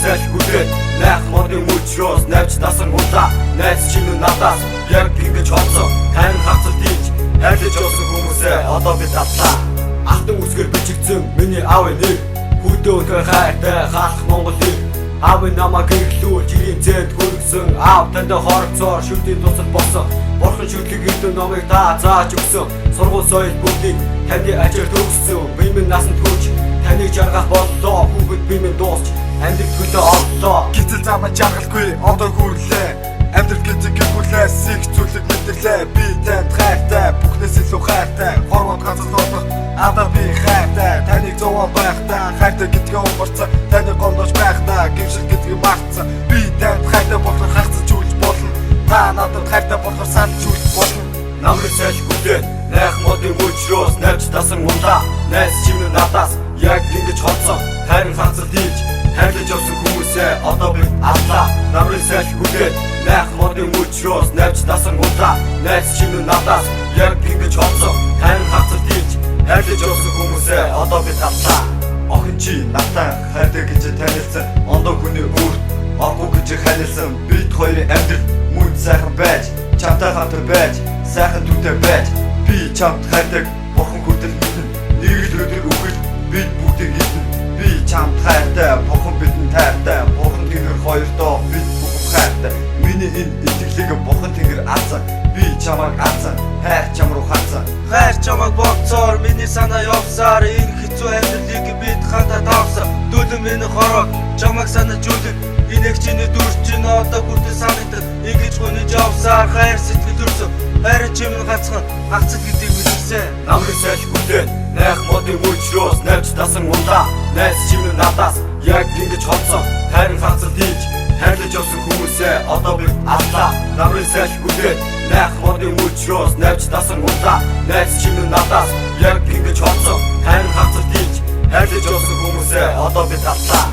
сайш хүлээд найх модын мөчрөөс навч дасан удаа найз чинь надаас яг ингэж холцсон тань хацал дийж хайрлаж явсан хүмүүсээ одоо би татлаа ахтан үсгэр бичигдсэн миний аав нэр хүдөө хайртай халах Монгол нэр аав намайг гэрлүүл жирийн зэд хөргсөн аав танд хорцоор шүлтийн тусал болсон бурхан шүтлэг ирдэн номыг та зааж өгсөн сургууль соёл бүгдийг таны ажил төгссөн би минь насанд хүрч таныг жаргах боллоо хүүхэд би минь дуусч амьдрал төлөө оллоо гítэл замаа жаргалгүй одоо хүрлээ амьдрал гэдэг гүлээс их зүйлэг мэдэрлээ би танд хайртай бүхнээс илүү хайртай хорвоо ганцхан болох одоо би хайртай таныг зовоо байхдаа хайртай гэдгээ умарцсан таны гомдож байхдаа гимшил гэдгийг мартсан би танд хайртай болохоор хагцаж жүлж болно та надад хайртай болохоор санаж жүлж болно намрын сайш хүлээд найх модын мөчрөөс навч дасан удаа найз чинь надаас яг ингэж холцсон хайрын хацал дийж хайрлаж явсан хүмүүсээ одоо би аллаа намрын сайш хүлээд найх модын мөчрөөс навч дасан удаа найз чинь надаас яг ингэж холцсон хайрын хацал дийж хайрлаж явсан хүмүүсээ одоо би аллаа охин чи надтай хайртай гэж танилцсан ондоо хүний үрд оргуу гэж ханилсан бид хоёрын амьдрал мөн сайхан байж чамтай хамт байж сайхан түүтэй байж би чамд хайртай бурхан хүртэл мэднэ нэг л өдөр үхэл бид бүгдийг эзэн би чамд хайртай бурхан бидэнд хайртай бурхан тэнгэр хоёрдоо бид бүгд хайртай миний энэ итгэлийг бурхан тэнгэр аасан би чамайг аасан хайр чам руу хатсан хайр чамайг боцоор миний санаа явсаар энэ хэцүү амьдралыг бид хатаа давсан дөлөн миний хороо чамайг санаж үлдэн энийг чиний дүрчин одоо хүртэл санагдав ингэж гонож явсаар хайр сэтгэл төрсөн хайр чимэн ганцхан хагцал гэдгийг мэдэрсэн намрын сайш хүлээд найх модын мөчрөөс навч дасан удаа найз чинь надаас яг ингэж холцсон хайрын хацал дийж хайрлаж явсан хүмүүсээ одоо би аллаа намрын сайш хүлээд найх модын мөчрөөс навч дасан удаа найз чинь надаас яг ингэж холцсон хайрын хацал дийж хайрлаж явсан хүмүүсээ одоо би аллаа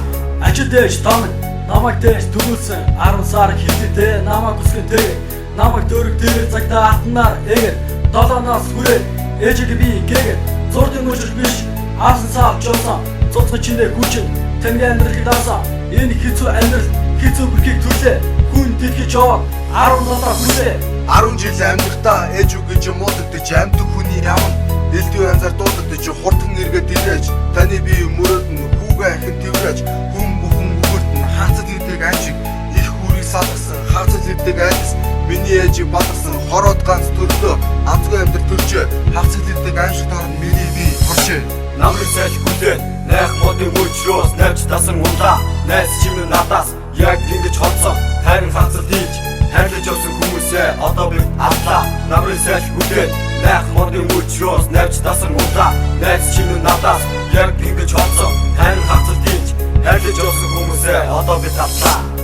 ажил дэж томд намайг дэж төрүүлсэн 10 сар хилдэ намайг үсгэн тэгээ намайг дөрөг дээр цагтаа атнаар эгээд 7-наас хүрээд ээжиг би гээгээд зурдын мөчр биш авсан сав жолсон цуцгын чиндээ хүчин таны амьдралыг даасан энэ хэцүү амьдрал хэцүү бүрхийг түрлээ хүн дэлхийч яваад 17 хүлээ 10 жил амьдртаа ээж үг гэж муудагдаж амьд хүний явна элдв янзаар дуудагдаж хурдан эргээд ирээж таны бие мөрөөдн хүүгээ ахин тэрвэж хүн бүхэн бүгд нь хацад гэдэг анжиг их хүрийг салгасан хацад гэдэг айлс миний ээжийг балгасан хороод ганц төрлөө амцгүй амьдрал төрчөө хацад гэдэг анжиг дор миний бие хорчээ намрын сайш хүлээд найх модын мөчрөөс навч дасан удаа найз чинь надаас яг ингэж холцсон хайрын хацал дийж хайрлаж явсан хүмүүсээ одоо би аллаа намрын сайш хүлээд найх модын мөчрөөс навч дасан удаа найз чинь надаас яг ингэж холцсон хайрын хацал дийж хайрлаж явсан хүмүүсээ одоо би аллаа